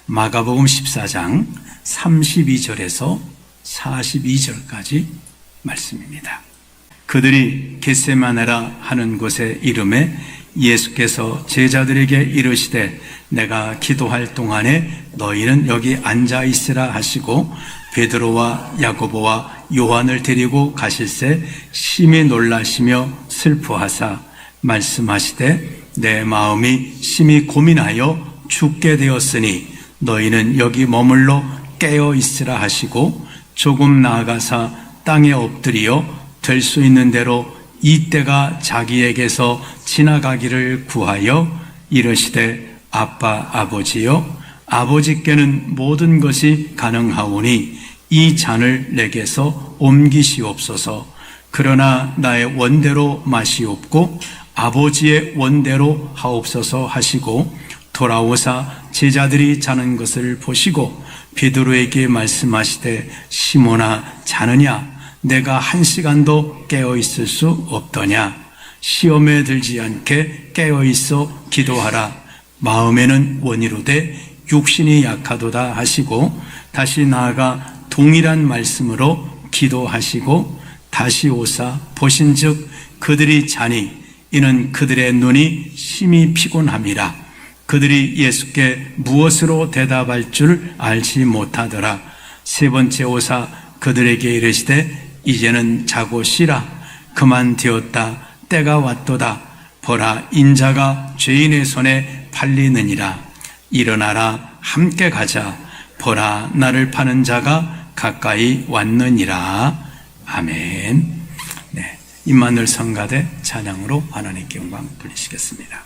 마가복음 14장 32절에서 42절까지 말씀입니다. 그들이 겟세마네라 하는 곳에 이름에 예수께서 제자들에게 이르시되 내가 기도할 동안에 너희는 여기 앉아 있으라 하시고 베드로와 야고보와 요한을 데리고 가실새 심히 놀라시며 슬퍼하사 말씀하시되 내 마음이 심히 고민하여 죽게 되었으니 너희는 여기 머물러 깨어 있으라 하시고 조금 나아가사 땅에 엎드리어 될 수 있는 대로 이 때가 자기에게서 지나가기를 구하여 이르시되 아빠 아버지여 아버지께는 모든 것이 가능하오니 이 잔을 내게서 옮기시옵소서. 그러나 나의 원대로 마시옵고 아버지의 원대로 하옵소서 하시고 돌아오사 제자들이 자는 것을 보시고 베드로에게 말씀하시되 시몬아 자느냐 내가 1시간도 깨어 있을 수 없더냐 시험에 들지 않게 깨어 있어 기도하라 마음에는 원이로되 육신이 약하도다 하시고 다시 나아가 동일한 말씀으로 기도하시고 다시 오사 보신즉 그들이 자니 이는 그들의 눈이 심히 피곤함이라 그들이 예수께 무엇으로 대답할 줄 알지 못하더라. 세 번째 오사 그들에게 이르시되 이제는 자고 쉬라 그만 되었다 때가 왔도다 보라 인자가 죄인의 손에 팔리느니라 일어나라 함께 가자 보라 나를 파는 자가 가까이 왔느니라. 아멘. 네, 임마누엘 성가대 찬양으로 하나님께 영광 돌리시겠습니다.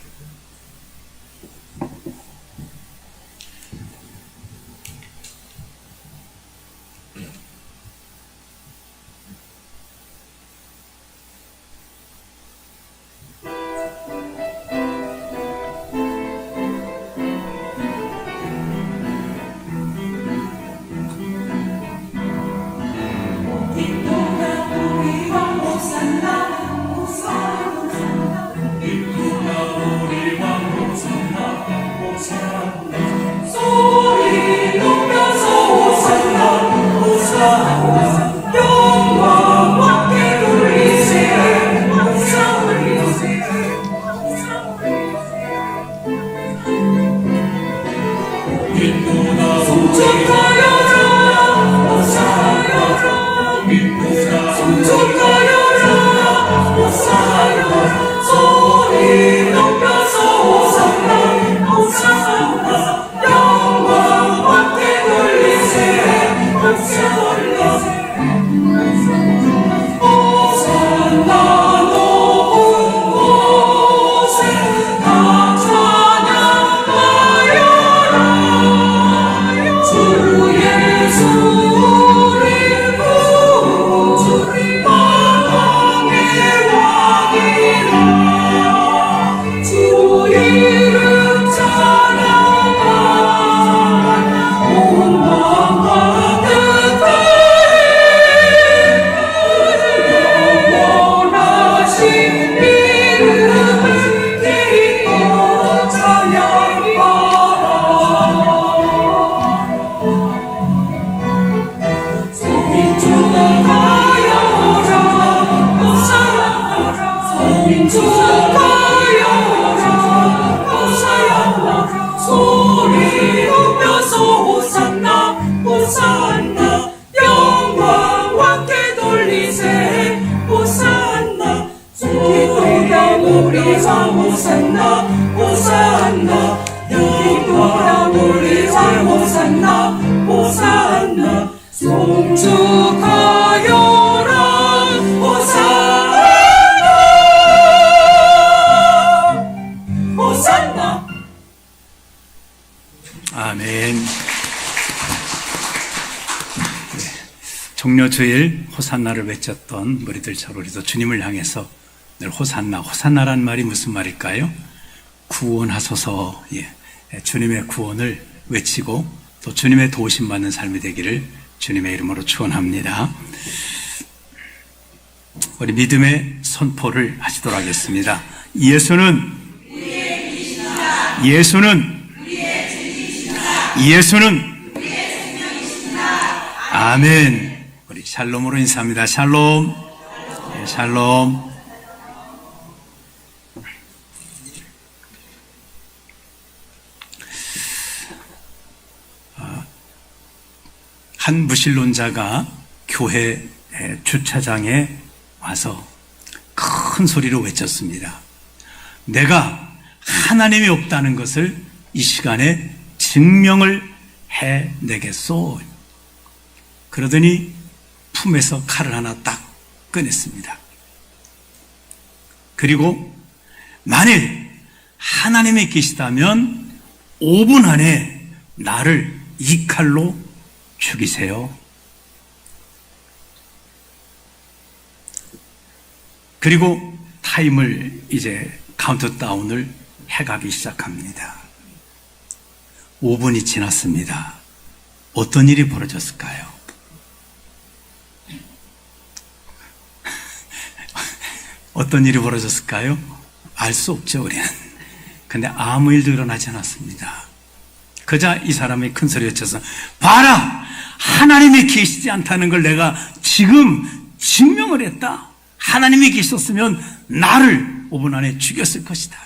아멘. 종려주일 호산나를 외쳤던 무리들처럼 우리도 주님을 향해서 늘 호산나, 호산나란 말이 무슨 말일까요? 구원하소서. 주님의 구원을 외치고 또 주님의 도우심 받는 삶이 되기를 주님의 이름으로 축원합니다. 우리 믿음의 선포를 하시도록 하겠습니다. 예수는 예수는 아멘. 우리 샬롬으로 인사합니다. 샬롬. 네, 샬롬. 한 무신론자가 교회 주차장에 와서 큰 소리로 외쳤습니다. 내가 하나님이 없다는 것을 이 시간에 증명을 해내겠소. 그러더니 품에서 칼을 하나 딱 꺼냈습니다. 그리고 만일 하나님이 계시다면 5분 안에 나를 이 칼로 죽이세요. 그리고 타임을 이제 카운트다운을 해가기 시작합니다. 5분이 지났습니다. 어떤 일이 벌어졌을까요? 어떤 일이 벌어졌을까요? 알 수 없죠, 우리는. 근데 아무 일도 일어나지 않았습니다. 그자 이 사람이 큰 소리 외쳐서 봐라! 하나님이 계시지 않다는 걸 내가 지금 증명을 했다. 하나님이 계셨으면 나를 5분 안에 죽였을 것이다.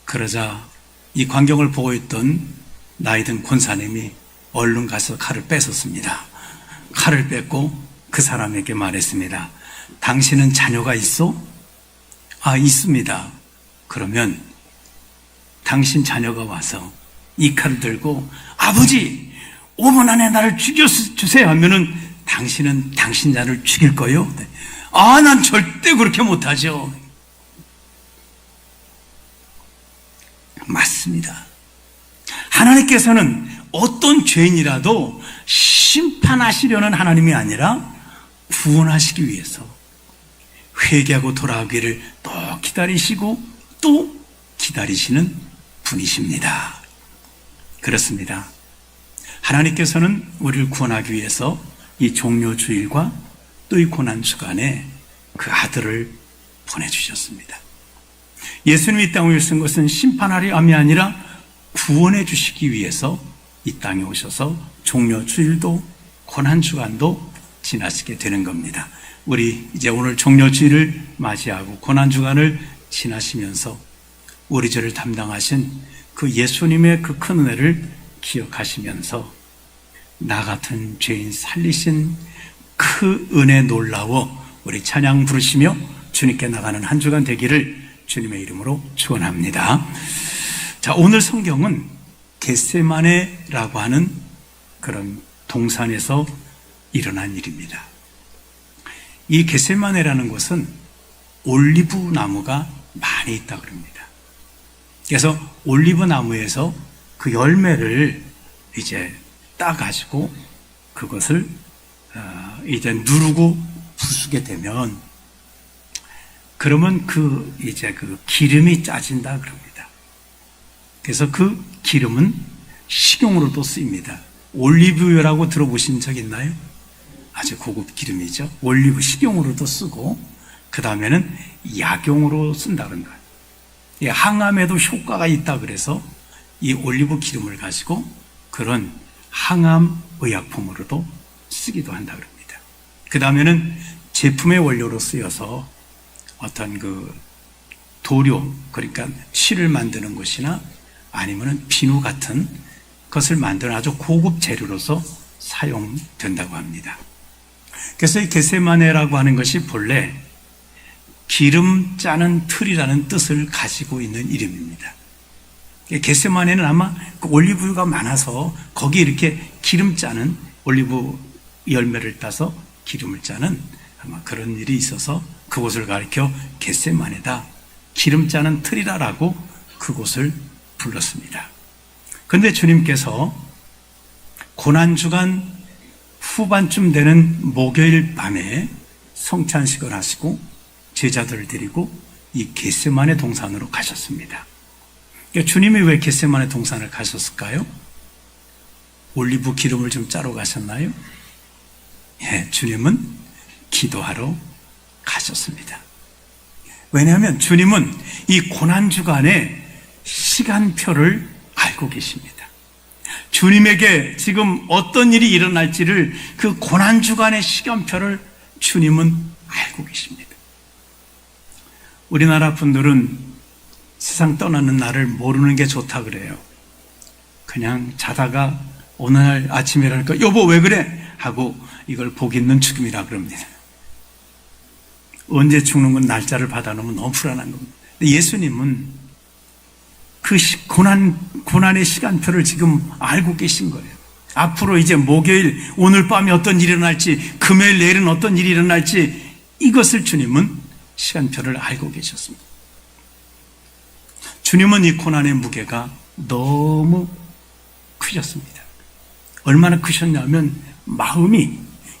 그러자 이 광경을 보고 있던 나이든 권사님이 얼른 가서 칼을 뺏었습니다. 칼을 뺏고 그 사람에게 말했습니다. 당신은 자녀가 있어? 아, 있습니다. 그러면 당신 자녀가 와서 이 칼을 들고 아버지 5분 안에 나를 죽여주세요 하면은 당신은 당신 자를 죽일 거요? 아, 난 절대 그렇게 못하죠. 맞습니다. 하나님께서는 어떤 죄인이라도 심판하시려는 하나님이 아니라 구원하시기 위해서 회개하고 돌아오기를 또 기다리시고 또 기다리시는 분이십니다. 그렇습니다. 하나님께서는 우리를 구원하기 위해서 이 종료주일과 또 이 고난주간에 그 아들을 보내주셨습니다. 예수님이 이 땅에 오신 것은 심판하려 함이 아니라 구원해 주시기 위해서 이 땅에 오셔서 종료주일도 고난주간도 지나시게 되는 겁니다. 우리 이제 오늘 종료주일을 맞이하고 고난주간을 지나시면서 우리 죄를 담당하신 그 예수님의 그 큰 은혜를 기억하시면서 나 같은 죄인 살리신 그 은혜 놀라워 우리 찬양 부르시며 주님께 나가는 한 주간 되기를 주님의 이름으로 축원합니다. 자, 오늘 성경은 겟세마네라고 하는 그런 동산에서 일어난 일입니다. 이 겟세마네라는 곳은 올리브 나무가 많이 있다 그럽니다. 그래서 올리브 나무에서 그 열매를 이제 따가지고 그것을 이제 누르고 부수게 되면 그러면 이제 그 기름이 짜진다 그럽니다. 그래서 그 기름은 식용으로도 쓰입니다. 올리브유라고 들어보신 적 있나요? 아주 고급 기름이죠. 올리브 식용으로도 쓰고 그 다음에는 약용으로 쓴다는 거예요. 항암에도 효과가 있다 그래서 이 올리브 기름을 가지고 그런 항암 의약품으로도 쓰기도 한다 그럽니다. 그 다음에는 제품의 원료로 쓰여서 어떤 그 도료, 그러니까 실을 만드는 것이나 아니면 비누 같은 것을 만드는 아주 고급 재료로서 사용된다고 합니다. 그래서 이 겟세마네라고 하는 것이 본래 기름 짜는 틀이라는 뜻을 가지고 있는 이름입니다. 겟세마네는 아마 그 올리브유가 많아서 거기에 이렇게 기름 짜는 올리브 열매를 따서 기름을 짜는 아마 그런 일이 있어서 그곳을 가리켜 겟세마네다, 기름 짜는 틀이라라고 그곳을 불렀습니다. 그런데 주님께서 고난주간 후반쯤 되는 목요일 밤에 성찬식을 하시고 제자들을 데리고 이 겟세마네 동산으로 가셨습니다. 그러니까 주님이 왜 겟세마네 동산을 가셨을까요? 올리브 기름을 좀 짜러 가셨나요? 예, 주님은 기도하러 가셨습니다. 왜냐하면 주님은 이 고난주간의 시간표를 알고 계십니다. 주님에게 지금 어떤 일이 일어날지를 그 고난주간의 시간표를 주님은 알고 계십니다. 우리나라 분들은 세상 떠나는 날을 모르는 게 좋다 그래요. 그냥 자다가 어느 날 아침에 일어나니까 여보 왜 그래? 하고 이걸 복 있는 죽음이라 그럽니다. 언제 죽는 건 날짜를 받아놓으면 너무 불안한 겁니다. 예수님은 그 고난의 시간표를 지금 알고 계신 거예요. 앞으로 이제 목요일, 오늘 밤에 어떤 일이 일어날지, 금요일, 내일은 어떤 일이 일어날지, 이것을 주님은 시간표를 알고 계셨습니다. 주님은 이 고난의 무게가 너무 크셨습니다. 얼마나 크셨냐면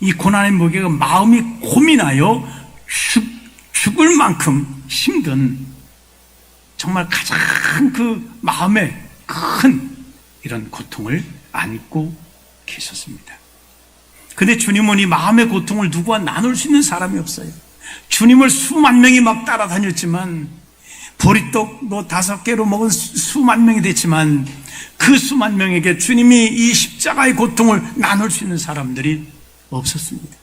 이 고난의 무게가 마음이 고민하여 죽을 만큼 힘든 정말 가장 그 마음에 큰 이런 고통을 안고 계셨습니다. 근데 주님은 이 마음의 고통을 누구와 나눌 수 있는 사람이 없어요. 주님을 수만 명이 막 따라다녔지만 보리떡 5개로 먹은 수만 명이 됐지만 그 수만 명에게 주님이 이 십자가의 고통을 나눌 수 있는 사람들이 없었습니다.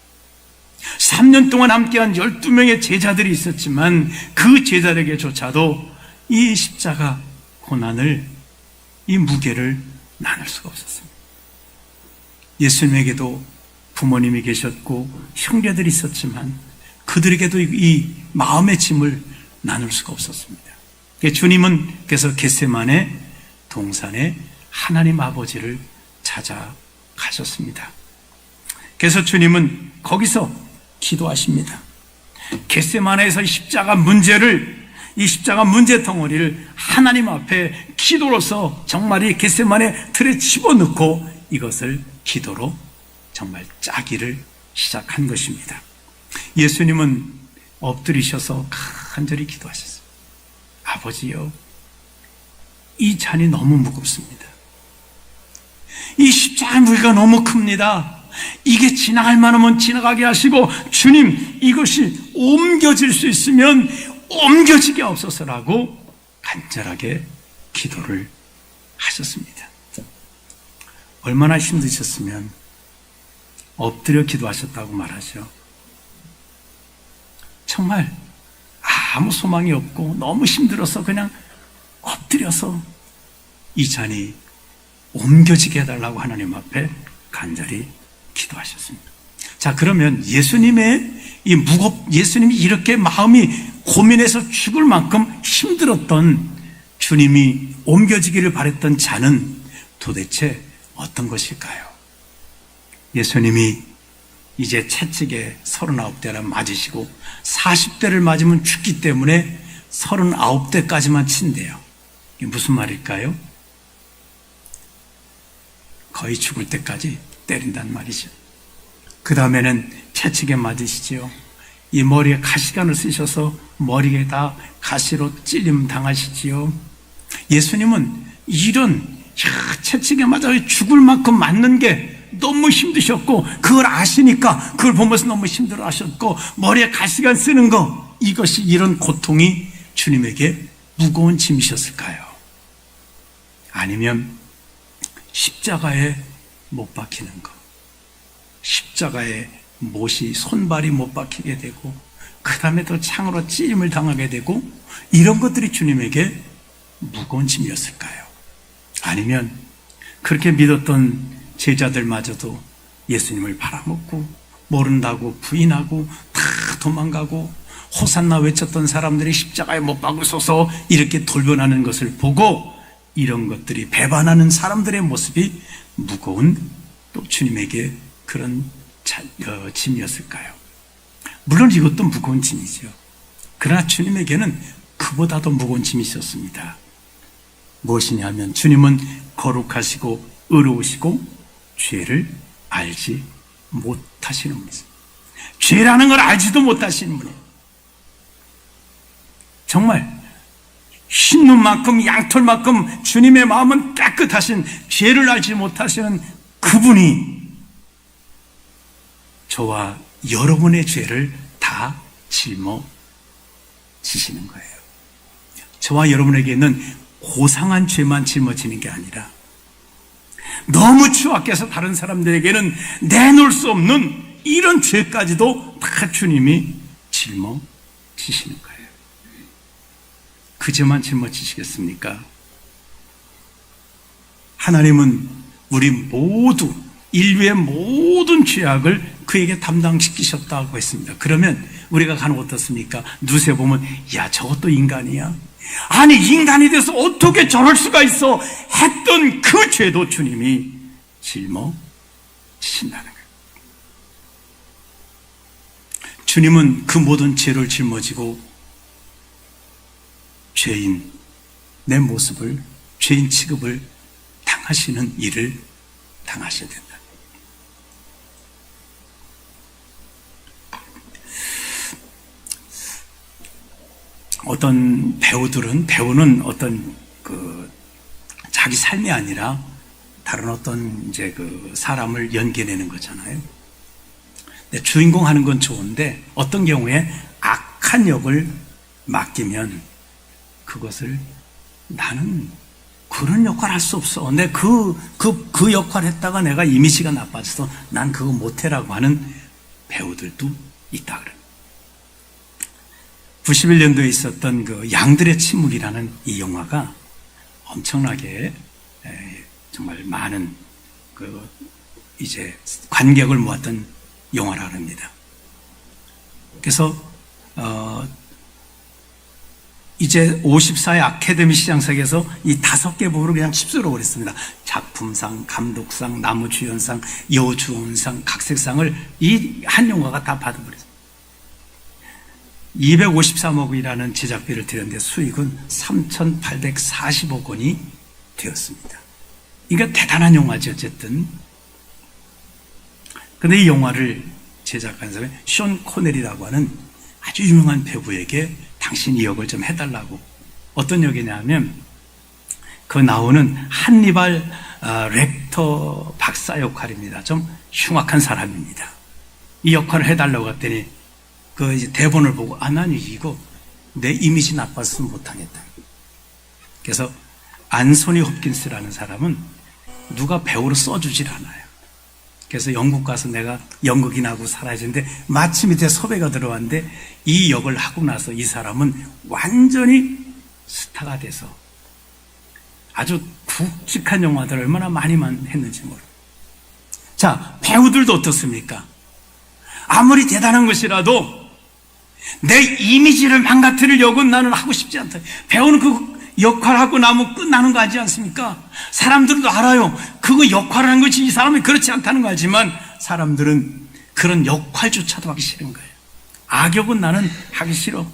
3년 동안 함께한 12명의 제자들이 있었지만 그 제자들에게조차도 이 십자가 고난을, 이 무게를 나눌 수가 없었습니다. 예수님에게도 부모님이 계셨고 형제들이 있었지만 그들에게도 이 마음의 짐을 나눌 수가 없었습니다. 주님은 그래서 겟세마네 동산에 하나님 아버지를 찾아가셨습니다. 그래서 주님은 거기서 기도하십니다. 겟세마네에서 이 십자가 문제 덩어리를 하나님 앞에 기도로서 정말 이 겟세마네 틀에 집어넣고 이것을 기도로 정말 짜기를 시작한 것입니다. 예수님은 엎드리셔서 간절히 기도하셨어요. 아버지요, 이 잔이 너무 무겁습니다. 이 십자가의 무게가 너무 큽니다. 이게 지나갈 만하면 지나가게 하시고 주님 이것이 옮겨질 수 있으면 옮겨지게 없어서라고 간절하게 기도를 하셨습니다. 얼마나 힘드셨으면 엎드려 기도하셨다고 말하죠. 정말 아무 소망이 없고 너무 힘들어서 그냥 엎드려서 이 잔이 옮겨지게 해달라고 하나님 앞에 간절히 기도하셨습니다. 자, 그러면 예수님이 이렇게 마음이 고민해서 죽을 만큼 힘들었던 주님이 옮겨지기를 바랬던 잔은 도대체 어떤 것일까요? 예수님이 이제 채찍에 39대를 맞으시고 40대를 맞으면 죽기 때문에 39대까지만 친대요. 이게 무슨 말일까요? 거의 죽을 때까지 때린단 말이죠. 그 다음에는 채찍에 맞으시지요. 이 머리에 가시관을 쓰셔서 머리에 다 가시로 찔림 당하시지요. 예수님은 이런 채찍에 맞아 죽을 만큼 맞는 게 너무 힘드셨고 그걸 아시니까 그걸 보면서 너무 힘들어 하셨고 머리에 가시관 쓰는 거, 이것이 이런 고통이 주님에게 무거운 짐이셨을까요? 아니면 십자가에 못 박히는 거, 십자가에 못이 손발이 못 박히게 되고 그 다음에 또 창으로 찌림을 당하게 되고 이런 것들이 주님에게 무거운 짐이었을까요? 아니면 그렇게 믿었던 제자들마저도 예수님을 팔아먹고 모른다고 부인하고 다 도망가고 호산나 외쳤던 사람들이 십자가에 못 박으소서 이렇게 돌변하는 것을 보고 이런 것들이 배반하는 사람들의 모습이 무거운 또 주님에게 그런 짐이었을까요? 물론 이것도 무거운 짐이죠. 그러나 주님에게는 그보다도 무거운 짐이 있었습니다. 무엇이냐면 주님은 거룩하시고 의로우시고 죄를 알지 못하시는 분이세요. 죄라는 걸 알지도 못하시는 분이에요. 정말 흰눈만큼 양털만큼 주님의 마음은 깨끗하신, 죄를 알지 못하시는 그분이 저와 여러분의 죄를 다 짊어지시는 거예요. 저와 여러분에게는 고상한 죄만 짊어지는 게 아니라 너무 추악해서 다른 사람들에게는 내놓을 수 없는 이런 죄까지도 다 주님이 짊어지시는 거예요. 그 죄만 짊어지시겠습니까? 하나님은 우리 모두 인류의 모든 죄악을 그에게 담당시키셨다고 했습니다. 그러면 우리가 간혹 어떻습니까? 누세 보면 야 저것도 인간이야? 아니 인간이 돼서 어떻게 저럴 수가 있어? 했던 그 죄도 주님이 짊어지신다는 거예요. 주님은 그 모든 죄를 짊어지고 죄인 내 모습을 죄인 취급을 당하시는 일을 당하셔야 된다. 어떤 배우는 어떤 자기 삶이 아니라 다른 어떤 이제 사람을 연기내는 거잖아요. 근데 주인공 하는 건 좋은데 어떤 경우에 악한 역을 맡기면 그것을 나는 그런 역할 할 수 없어. 근데 그 역할 했다가 내가 이미지가 나빠져서 난 그거 못해라고 하는 배우들도 있다 그래요. 91년도에 있었던 양들의 침묵이라는 이 영화가 엄청나게 정말 많은 이제 관객을 모았던 영화라 합니다. 그래서 이제 54회 아카데미 시상식에서 이 5개 부분을 그냥 휩쓸어 버렸습니다. 작품상, 감독상, 나무주연상, 여주원상, 각색상을 이 한 영화가 다 받아버렸습니다. 253억이라는 제작비를 들였는데 수익은 3,840억 원이 되었습니다. 그러니까 대단한 영화죠, 어쨌든. 그런데 이 영화를 제작한 사람이 션 코넬이라고 하는 아주 유명한 배우에게 당신 이 역을 좀 해달라고. 어떤 역이냐면 그 나오는 한니발 렉터 박사 역할입니다. 좀 흉악한 사람입니다. 이 역할을 해달라고 했더니 이제 대본을 보고 난 이거 내 이미지 나빠서 못하겠다. 그래서 안소니 홉킨스라는 사람은 누가 배우로 써주질 않아요. 그래서 영국 가서 내가 연극인하고 살아야 되는데 마침 밑에 섭외가 들어왔는데 이 역을 하고 나서 이 사람은 완전히 스타가 돼서 아주 굵직한 영화들을 얼마나 많이만 했는지 모르겠어요. 자, 배우들도 어떻습니까? 아무리 대단한 것이라도 내 이미지를 망가뜨릴 역은 나는 하고 싶지 않다. 배우는 그 역할하고 나면 끝나는 거 알지 않습니까? 사람들도 알아요. 그거 역할을 하는 것이 이 사람이 그렇지 않다는 거 알지만 사람들은 그런 역할조차도 하기 싫은 거예요. 악역은 나는 하기 싫어.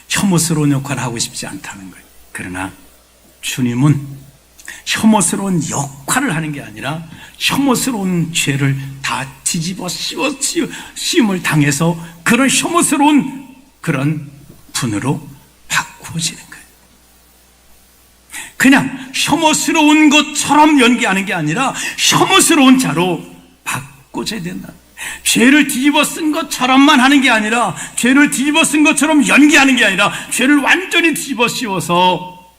혐오스러운 역할을 하고 싶지 않다는 거예요. 그러나 주님은 혐오스러운 역할을 하는 게 아니라 혐오스러운 죄를 다 뒤집어 씌움을 당해서 그런 혐오스러운 그런 분으로 바꾸어지는 거예요. 그냥 혐오스러운 것처럼 연기하는 게 아니라 혐오스러운 자로 바꿔줘야 된다. 죄를 뒤집어 쓴 것처럼만 하는 게 아니라 죄를 뒤집어 쓴 것처럼 연기하는 게 아니라 죄를 완전히 뒤집어 씌워서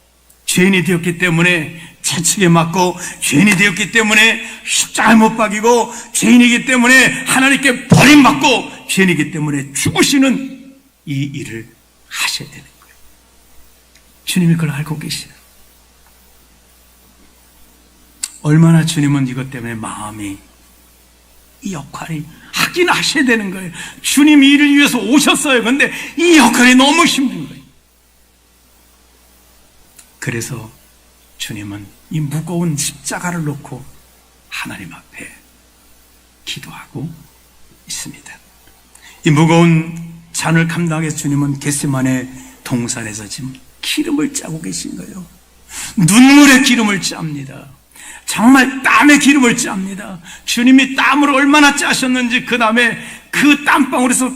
죄인이 되었기 때문에 채찍에 맞고 죄인이 되었기 때문에 십자가에 못 박이고 죄인이기 때문에 하나님께 버림받고 죄인이기 때문에 죽으시는 이 일을 하셔야 되는 거예요. 주님이 그걸 알고 계시는. 얼마나 주님은 이것 때문에 마음이 이 역할이 하긴 하셔야 되는 거예요. 주님이 이를 위해서 오셨어요. 그런데 이 역할이 너무 힘든 거예요. 그래서 주님은 이 무거운 십자가를 놓고 하나님 앞에 기도하고 있습니다. 이 무거운 잔을 감당해서 주님은 겟세마네 동산에서 지금 기름을 짜고 계신 거예요. 눈물의 기름을 짭니다. 정말 땀의 기름을 짭니다. 주님이 땀을 얼마나 짜셨는지 그 다음에 그 땀방울에서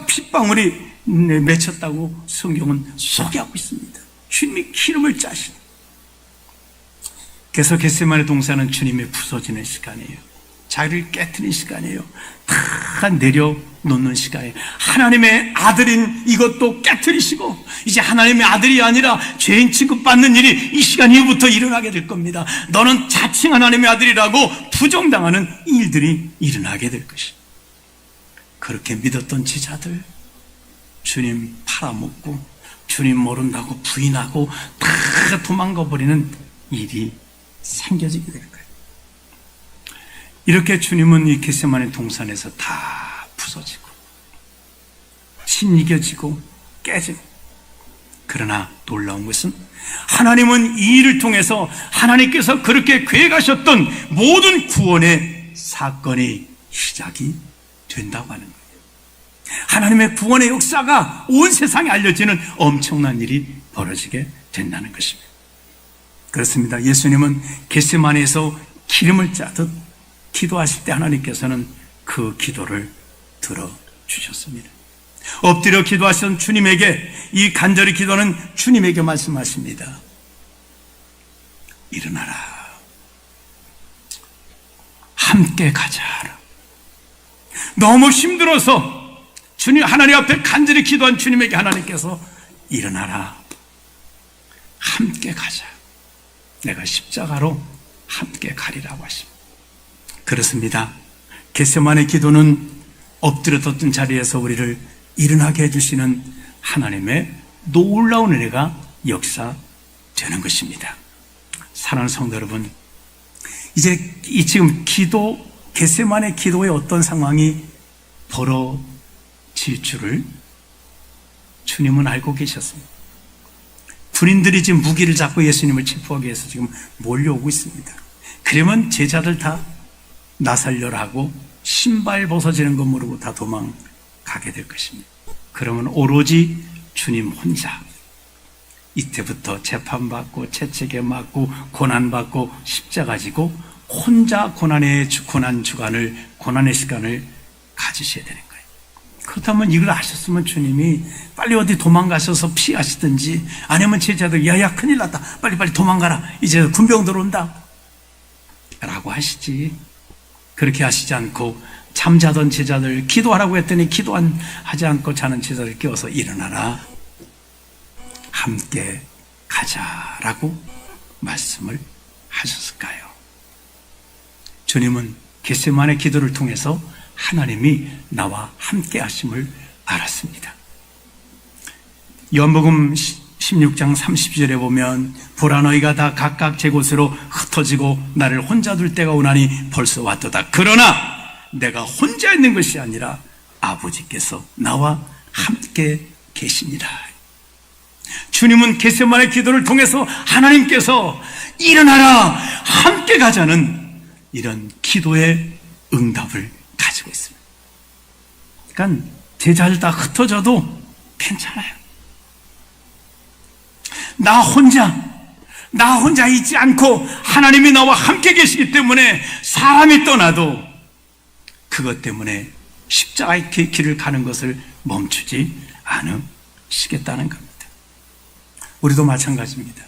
핏방울이 맺혔다고 성경은 소개하고 있습니다. 주님이 기름을 짜십니다. 그래서 겟세마네 동산은 주님의 부서지는 시간이에요. 자기를 깨트린 시간이에요. 다 내려놓는 시간이에요. 하나님의 아들인 이것도 깨트리시고 이제 하나님의 아들이 아니라 죄인 취급받는 일이 이 시간 이후부터 일어나게 될 겁니다. 너는 자칭 하나님의 아들이라고 부정당하는 일들이 일어나게 될 것이에요. 그렇게 믿었던 제자들 주님 팔아먹고 주님 모른다고 부인하고 다 도망가 버리는 일이 생겨지게 될 거예요. 이렇게 주님은 이 겟세마네 동산에서 다 부서지고 짓이겨지고 깨지고, 그러나 놀라운 것은 하나님은 이 일을 통해서 하나님께서 그렇게 계획하셨던 모든 구원의 사건이 시작이 된다고 하는 거예요. 하나님의 구원의 역사가 온 세상에 알려지는 엄청난 일이 벌어지게 된다는 것입니다. 그렇습니다. 예수님은 겟세마네에서 기름을 짜듯 기도하실 때 하나님께서는 그 기도를 들어주셨습니다. 엎드려 기도하시던 주님에게, 이 간절히 기도하는 주님에게 말씀하십니다. 일어나라. 함께 가자. 너무 힘들어서 주님, 하나님 앞에 간절히 기도한 주님에게 하나님께서 일어나라. 함께 가자. 내가 십자가로 함께 가리라고 하십니다. 그렇습니다. 겟세마네 기도는 엎드려뒀던 자리에서 우리를 일어나게 해주시는 하나님의 놀라운 은혜가 역사되는 것입니다. 사랑하는 성도 여러분, 이제 지금 겟세마네 기도의 어떤 상황이 벌어질 줄을 주님은 알고 계셨습니다. 군인들이 지금 무기를 잡고 예수님을 체포하기 위해서 지금 몰려오고 있습니다. 그러면 제자들 다 나살려라 하고 신발 벗어지는 거 모르고 다 도망가게 될 것입니다. 그러면 오로지 주님 혼자 이때부터 재판받고 채찍에 맞고 고난받고 십자가 지고 혼자 고난의 시간을 가지셔야 되는 거예요. 그렇다면 이걸 아셨으면 주님이 빨리 어디 도망가셔서 피하시든지, 아니면 제자들 야야 큰일 났다 빨리빨리 도망가라 이제 군병 들어온다 라고 하시지, 그렇게 하시지 않고 잠자던 제자들 기도하라고 했더니 기도하지 않고 자는 제자들 깨워서 일어나라, 함께 가자라고 말씀을 하셨을까요? 주님은 겟세마네 기도를 통해서 하나님이 나와 함께 하심을 알았습니다. 요한복음 16장 30절에 보면 보라 너희가 다 각각 제 곳으로 흩어지고 나를 혼자 둘 때가 오나니 벌써 왔도다. 그러나 내가 혼자 있는 것이 아니라 아버지께서 나와 함께 계십니다. 주님은 겟세마네 기도를 통해서 하나님께서 일어나라 함께 가자는 이런 기도의 응답을 가지고 있습니다. 그러니까 제자들 다 흩어져도 괜찮아요. 나 혼자 있지 않고 하나님이 나와 함께 계시기 때문에 사람이 떠나도 그것 때문에 십자가의 길을 가는 것을 멈추지 않으시겠다는 겁니다. 우리도 마찬가지입니다.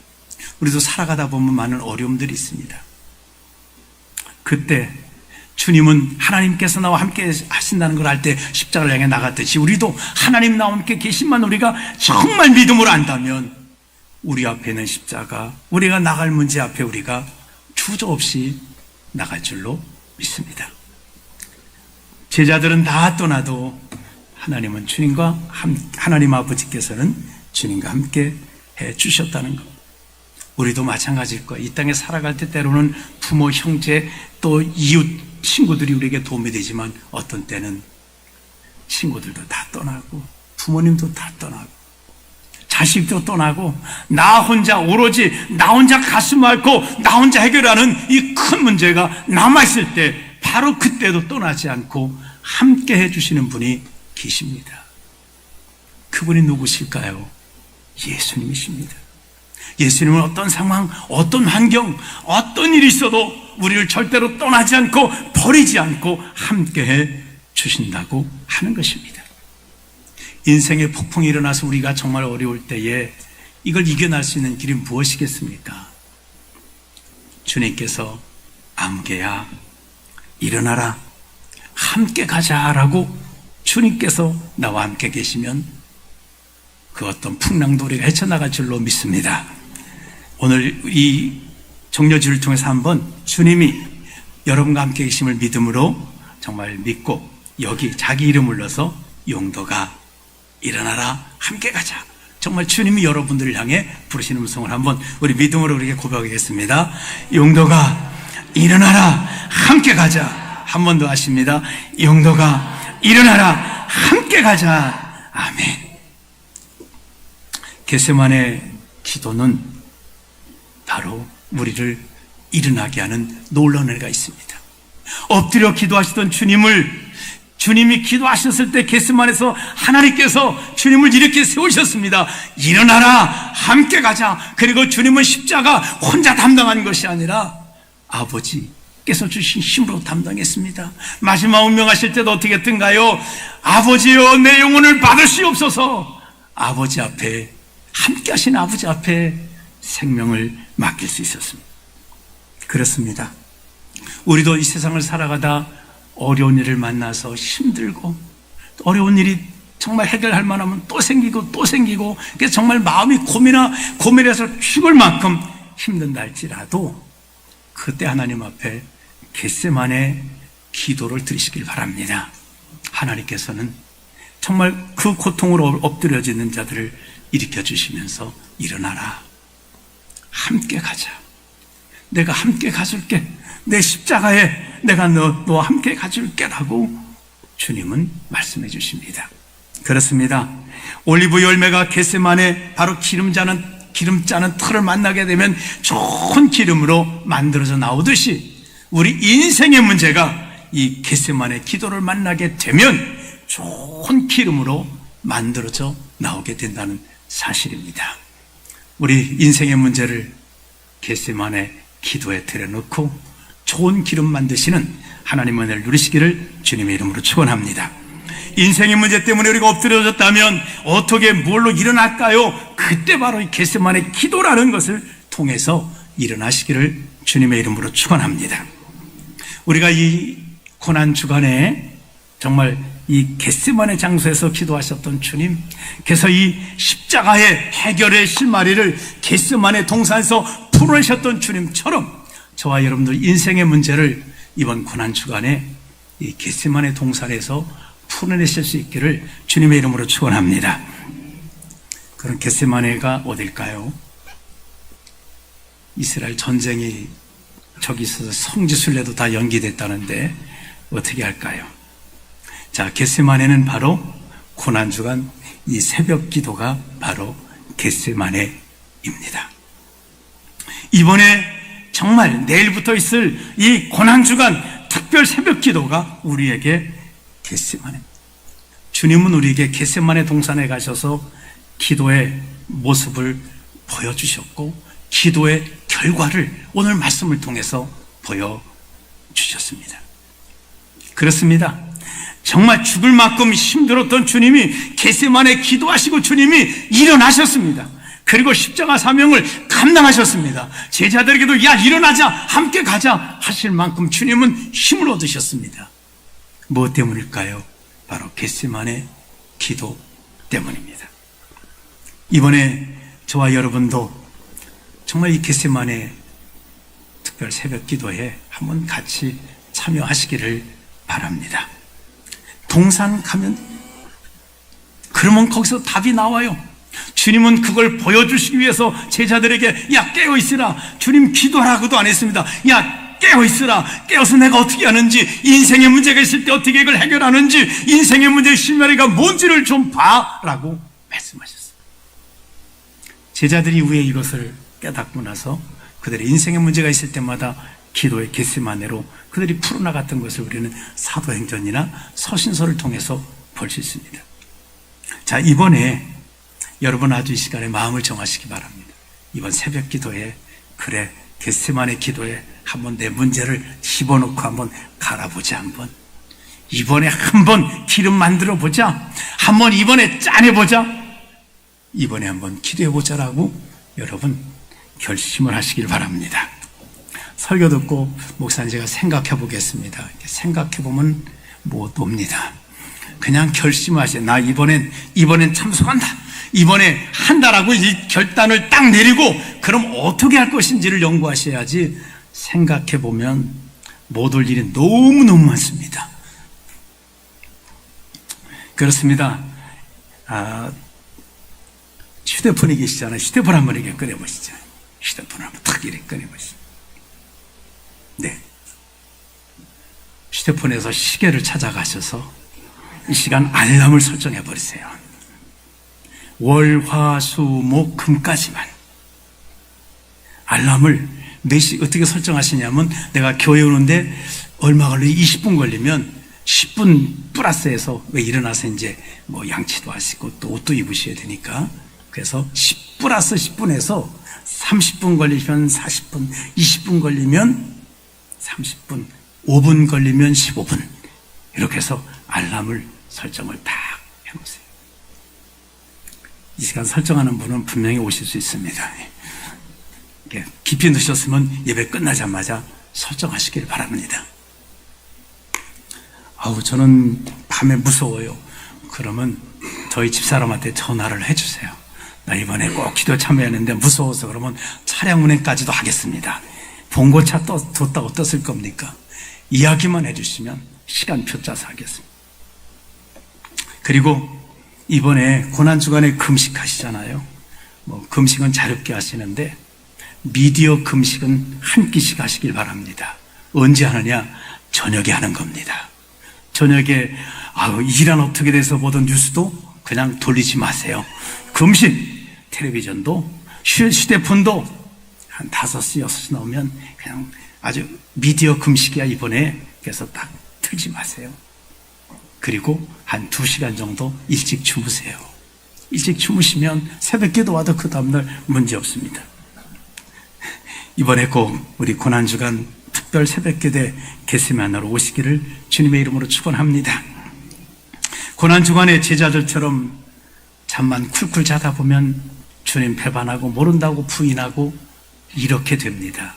우리도 살아가다 보면 많은 어려움들이 있습니다. 그때 주님은 하나님께서 나와 함께 하신다는 걸 알 때 십자가를 향해 나갔듯이 우리도 하나님 나와 함께 계신만 우리가 정말 믿음으로 안다면 우리 앞에 있는 십자가, 우리가 나갈 문제 앞에 우리가 주저없이 나갈 줄로 믿습니다. 제자들은 다 떠나도 하나님은 하나님 아버지께서는 주님과 함께 해 주셨다는 것. 우리도 마찬가지일 거예요. 이 땅에 살아갈 때 때로는 부모, 형제, 또 이웃, 친구들이 우리에게 도움이 되지만 어떤 때는 친구들도 다 떠나고 부모님도 다 떠나고 자식도 떠나고 오로지 나 혼자 가슴 앓고 나 혼자 해결하는 이 큰 문제가 남아있을 때 바로 그때도 떠나지 않고 함께 해주시는 분이 계십니다. 그분이 누구실까요? 예수님이십니다. 예수님은 어떤 상황, 어떤 환경, 어떤 일이 있어도 우리를 절대로 떠나지 않고 버리지 않고 함께해 주신다고 하는 것입니다. 인생의 폭풍이 일어나서 우리가 정말 어려울 때에 이걸 이겨낼 수 있는 길이 무엇이겠습니까? 주님께서 아무개야 일어나라, 함께 가자라고 주님께서 나와 함께 계시면 그 어떤 풍랑도리가 헤쳐나갈 줄로 믿습니다. 오늘 이 종려주를 통해서 한번 주님이 여러분과 함께 계심을 믿음으로 정말 믿고 여기 자기 이름을 넣어서 용도가 일어나라, 함께 가자. 정말 주님이 여러분들을 향해 부르시는 음성을 한번 우리 믿음으로 우리에게 고백하겠습니다. 용도가 일어나라, 함께 가자. 한 번 더 하십니다. 용도가 일어나라, 함께 가자. 아멘. 겟세마네 기도는 바로 우리를 일어나게 하는 놀라운 은혜가 있습니다. 엎드려 기도하시던 주님이 기도하셨을 때 겟세마네에서 하나님께서 주님을 이렇게 세우셨습니다. 일어나라, 함께 가자. 그리고 주님은 십자가 혼자 담당한 것이 아니라 아버지께서 주신 힘으로 담당했습니다. 마지막 운명하실 때도 어떻게 했던가요? 아버지여, 내 영혼을 받으시옵소서. 아버지 앞에, 함께 하신 아버지 앞에 생명을 맡길 수 있었습니다. 그렇습니다. 우리도 이 세상을 살아가다 어려운 일을 만나서 힘들고, 어려운 일이 정말 해결할 만하면 또 생기고 또 생기고, 그래서 정말 마음이 고민해서 죽을 만큼 힘든다 할지라도 그때 하나님 앞에 겟세마네 기도를 드리시길 바랍니다. 하나님께서는 정말 그 고통으로 엎드려지는 자들을 일으켜 주시면서 일어나라, 함께 가자. 내가 함께 가줄게. 내 십자가에 내가 너와 함께 가줄게라고 주님은 말씀해 주십니다. 그렇습니다. 올리브 열매가 겟세마네 바로 기름 짜는 틀을 만나게 되면 좋은 기름으로 만들어져 나오듯이 우리 인생의 문제가 이 겟세마네 기도를 만나게 되면 좋은 기름으로 만들어져 나오게 된다는 사실입니다. 우리 인생의 문제를 겟세마네 기도에 들여놓고 좋은 기름 만드시는 하나님의 은혜를 누리시기를 주님의 이름으로 축원합니다. 인생의 문제 때문에 우리가 엎드려졌다면 어떻게 뭘로 일어날까요? 그때 바로 이 겟세마네 기도라는 것을 통해서 일어나시기를 주님의 이름으로 축원합니다. 우리가 이 고난 주간에 정말 이 겟세마네 장소에서 기도하셨던 주님께서 이 십자가의 해결의 실마리를 겟세마네 동산에서 풀어내셨던 주님처럼 저와 여러분들 인생의 문제를 이번 고난 주간에 이 겟세마네 동산에서 풀어내실 수 있기를 주님의 이름으로 축원합니다. 그런 겟세마네가 어딜까요? 이스라엘 전쟁이 저기 있어서 성지순례도 다 연기됐다는데 어떻게 할까요? 자, 겟세마네는 바로 고난주간 이 새벽 기도가 바로 겟세마네입니다. 이번에 정말 내일부터 있을 이 고난주간 특별 새벽 기도가 우리에게 겟세마네입니다. 주님은 우리에게 겟세마네 동산에 가셔서 기도의 모습을 보여주셨고 기도의 결과를 오늘 말씀을 통해서 보여주셨습니다. 그렇습니다. 정말 죽을 만큼 힘들었던 주님이 겟세마네 기도하시고 주님이 일어나셨습니다. 그리고 십자가 사명을 감당하셨습니다. 제자들에게도 야 일어나자, 함께 가자 하실 만큼 주님은 힘을 얻으셨습니다. 무엇 때문일까요? 바로 겟세마네 기도 때문입니다. 이번에 저와 여러분도 정말 이 겟세마네 특별 새벽 기도에 한번 같이 참여하시기를 바랍니다. 동산 가면 그러면 거기서 답이 나와요. 주님은 그걸 보여주시기 위해서 제자들에게 야 깨어 있으라, 주님 기도하라고도 안 했습니다. 야 깨어 있으라, 깨어서 내가 어떻게 하는지, 인생의 문제가 있을 때 어떻게 이걸 해결하는지, 인생의 문제의 실마리가 뭔지를 좀 봐라고 말씀하셨어요. 제자들이 왜 이것을 깨닫고 나서 그들의 인생의 문제가 있을 때마다 기도의 겟세마네로 그들이 풀어나갔던 것을 우리는 사도행전이나 서신서를 통해서 볼 수 있습니다. 자, 이번에 여러분 아주 이 시간에 마음을 정하시기 바랍니다. 이번 새벽 기도에 그래 겟세마네 기도에 한번 내 문제를 집어넣고 한번 갈아보자. 한번 이번에 한번 기름 만들어 보자. 한번 이번에 짜내보자. 이번에 한번 기도해 보자라고 여러분 결심을 하시길 바랍니다. 설교 듣고 목사님 제가 생각해 보겠습니다. 생각해 보면 못 옵니다. 그냥 결심하세요. 나 이번엔 참석한다. 이번에 한다라고 이 결단을 딱 내리고 그럼 어떻게 할 것인지를 연구하셔야지 생각해 보면 못 올 일이 너무너무 많습니다. 그렇습니다. 휴대폰이 계시잖아요. 휴대폰 한번 이렇게 꺼내보시죠. 휴대폰 한번 탁 이렇게 꺼내보시죠. 네. 휴대폰에서 시계를 찾아가셔서 이 시간 알람을 설정해 버리세요. 월, 화, 수, 목, 금까지만. 알람을 어떻게 설정하시냐면 내가 교회 오는데 얼마 걸리면 20분 걸리면 10분 플러스해서 왜 일어나서 이제 뭐 양치도 하시고 또 옷도 입으셔야 되니까 그래서 10 플러스 10분에서 30분 걸리면 40분, 20분 걸리면 30분, 5분 걸리면 15분 이렇게 해서 알람을 설정을 딱 해놓으세요. 이 시간 설정하는 분은 분명히 오실 수 있습니다. 깊이 넣으셨으면 예배 끝나자마자 설정하시길 바랍니다. 저는 밤에 무서워요. 그러면 저희 집사람한테 전화를 해주세요. 나 이번에 꼭 기도 참여하는데 무서워서 그러면 차량 운행까지도 하겠습니다. 봉고차 뒀다고 떴을 겁니까? 이야기만 해주시면 시간표 짜서 하겠습니다. 그리고 이번에 고난주간에 금식하시잖아요. 금식은 자유롭게 하시는데 미디어 금식은 한 끼씩 하시길 바랍니다. 언제 하느냐? 저녁에 하는 겁니다. 저녁에 이란 어떻게 돼서 보던 뉴스도 그냥 돌리지 마세요. 금식 텔레비전도 휴대폰도 한 5시, 6시 나오면 그냥 아주 미디어 금식이야 이번에. 그래서 딱 틀지 마세요. 그리고 한 2시간 정도 일찍 주무세요. 일찍 주무시면 새벽기도 와도 그 다음날 문제 없습니다. 이번에 꼭 우리 고난주간 특별 새벽기도에 게세마네로 오시기를 주님의 이름으로 축원합니다. 고난주간의 제자들처럼 잠만 쿨쿨 자다 보면 주님 배반하고 모른다고 부인하고 이렇게 됩니다.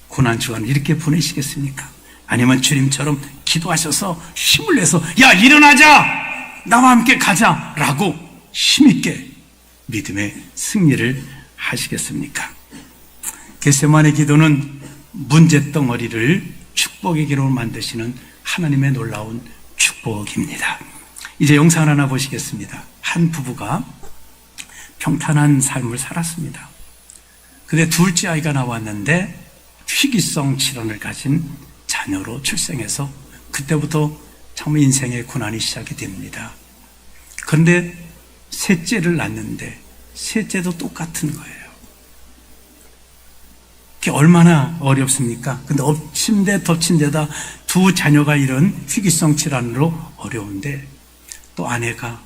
고난주간 이렇게 보내시겠습니까? 아니면 주님처럼 기도하셔서 힘을 내서 야 일어나자! 나와 함께 가자! 라고 힘있게 믿음의 승리를 하시겠습니까? 겟세마네 기도는 문제덩어리를 축복의 기로로 만드시는 하나님의 놀라운 축복입니다. 이제 영상 하나 보시겠습니다. 한 부부가 평탄한 삶을 살았습니다. 근데 둘째 아이가 나왔는데 희귀성 질환을 가진 자녀로 출생해서 그때부터 정말 인생의 고난이 시작이 됩니다. 그런데 셋째를 낳는데 셋째도 똑같은 거예요. 그게 얼마나 어렵습니까? 근데 엎친 데 덮친 데다 두 자녀가 이런 희귀성 질환으로 어려운데 또 아내가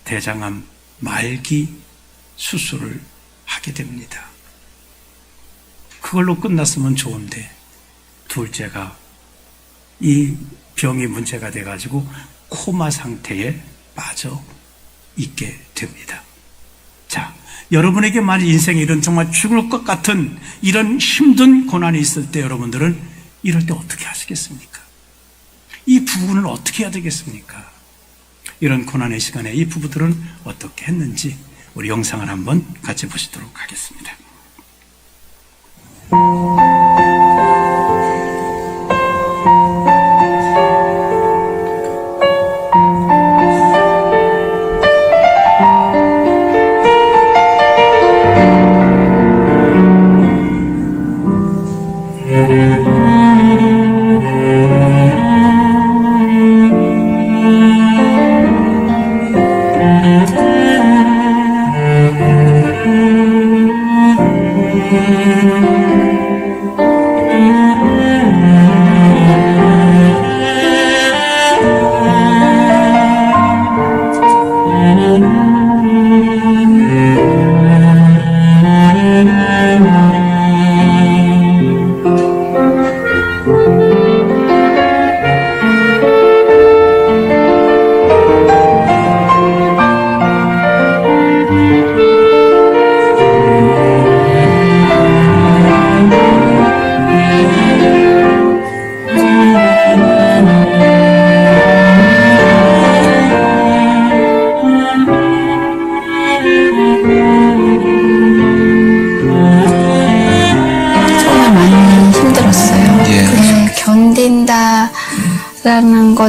대장암 말기 수술을 하게 됩니다. 그걸로 끝났으면 좋은데 둘째가 이 병이 문제가 돼가지고 코마 상태에 빠져 있게 됩니다. 자, 여러분에게 만약 인생에 이런 정말 죽을 것 같은 이런 힘든 고난이 있을 때 여러분들은 이럴 때 어떻게 하시겠습니까? 이 부부는 어떻게 해야 되겠습니까? 이런 고난의 시간에 이 부부들은 어떻게 했는지 우리 영상을 한번 같이 보시도록 하겠습니다.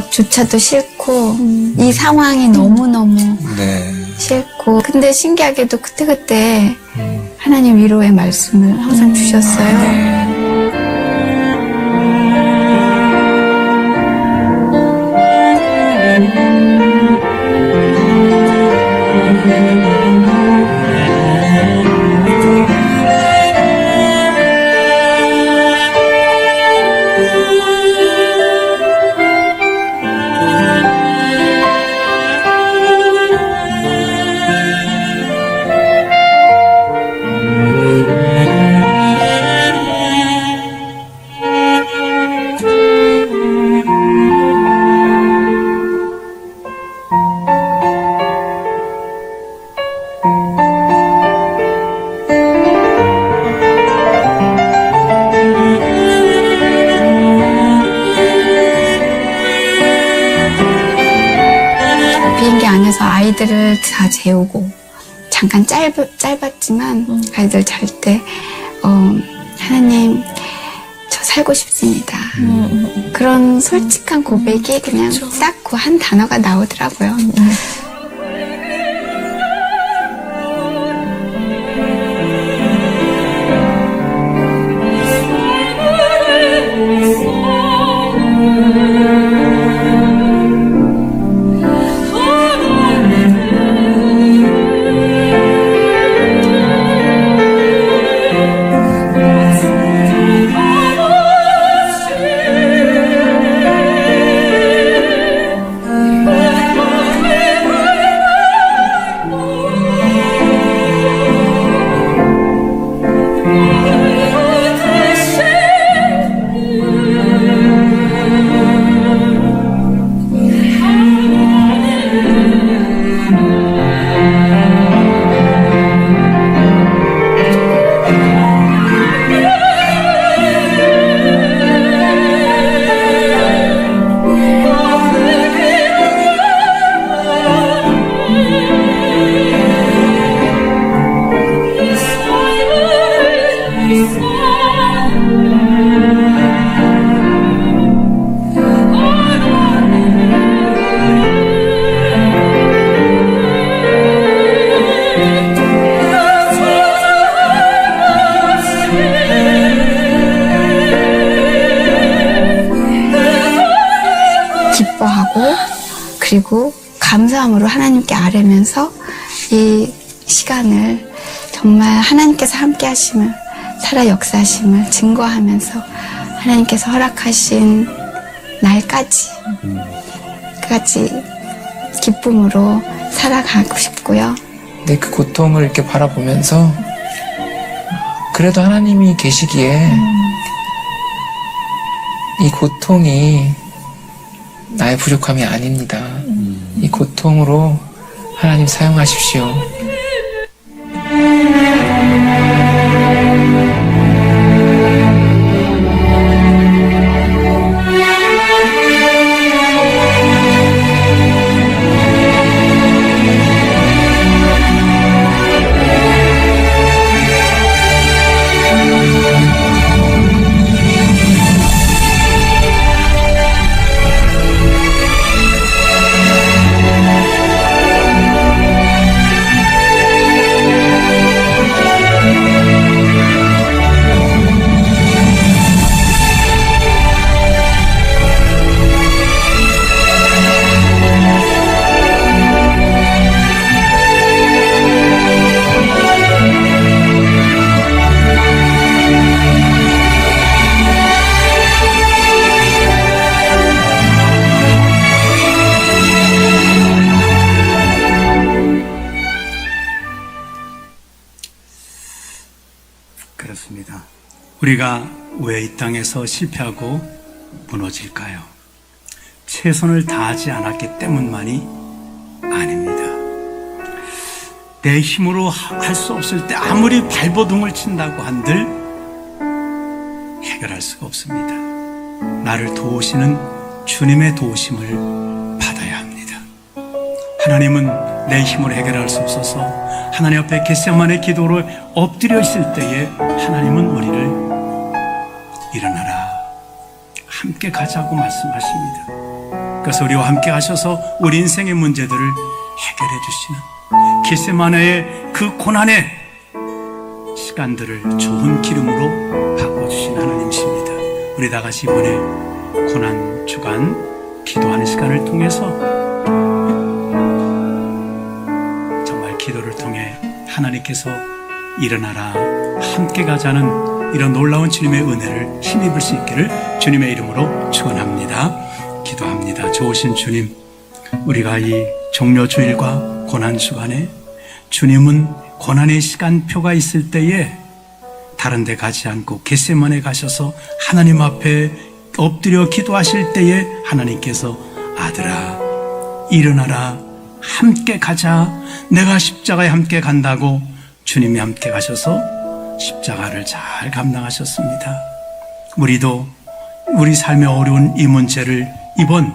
것조차도 싫고 이 상황이 너무너무 네. 싫고 근데 신기하게도 그때그때 하나님 위로의 말씀을 항상 주셨어요. 비행기 안에서 아이들을 다 재우고 잠깐 짧았지만 아이들 잘 때 하나님 저 살고 싶습니다. 그런 솔직한 고백이 그냥 딱 그 한 단어가 나오더라고요. 기뻐하고 그리고 감사함으로 하나님께 아뢰면서 이 시간을 정말 하나님께서 함께 하심을 살아 역사하심을 증거하면서 하나님께서 허락하신 날까지 끝까지 기쁨으로 살아가고 싶고요. 근데 그 고통을 이렇게 바라보면서 그래도 하나님이 계시기에 이 고통이 나의 부족함이 아닙니다. 이 고통으로 하나님 사용하십시오. 그렇습니다. 우리가 왜 이 땅에서 실패하고 무너질까요? 최선을 다하지 않았기 때문만이 아닙니다. 내 힘으로 할 수 없을 때 아무리 발버둥을 친다고 한들 해결할 수가 없습니다. 나를 도우시는 주님의 도우심을 받아야 합니다. 하나님은 내 힘으로 해결할 수 없어서 하나님 앞에 겟세마네 기도로 엎드려 있을 때에 하나님은 우리를 일어나라 함께 가자고 말씀하십니다. 그래서 우리와 함께 하셔서 우리 인생의 문제들을 해결해 주시는 겟세마네의 그 고난의 시간들을 좋은 기름으로 바꿔주신 하나님이십니다. 우리 다 같이 이번에 고난 주간 기도하는 시간을 통해서 정말 기도를 통해 하나님께서 일어나라 함께 가자는 이런 놀라운 주님의 은혜를 힘입을 수 있기를 주님의 이름으로 축원합니다. 기도합니다. 좋으신 주님, 우리가 이 종려 주일과 고난 주간에 주님은 고난의 시간표가 있을 때에 다른 데 가지 않고 겟세마네 가셔서 하나님 앞에 엎드려 기도하실 때에 하나님께서 아들아 일어나라 함께 가자, 내가 십자가에 함께 간다고 주님이 함께 가셔서 십자가를 잘 감당하셨습니다. 우리도 우리 삶의 어려운 이 문제를 이번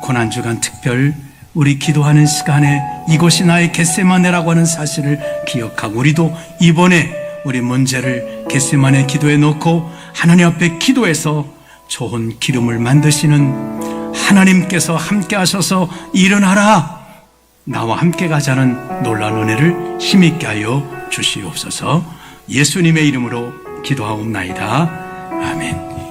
고난주간 특별 우리 기도하는 시간에 이곳이 나의 겟세마네라고 하는 사실을 기억하고 우리도 이번에 우리 문제를 겟세마네 기도에 놓고 하나님 앞에 기도해서 좋은 기름을 만드시는 하나님께서 함께 하셔서 일어나라 나와 함께 가자는 놀라운 은혜를 힘있게 하여 주시옵소서. 예수님의 이름으로 기도하옵나이다. 아멘.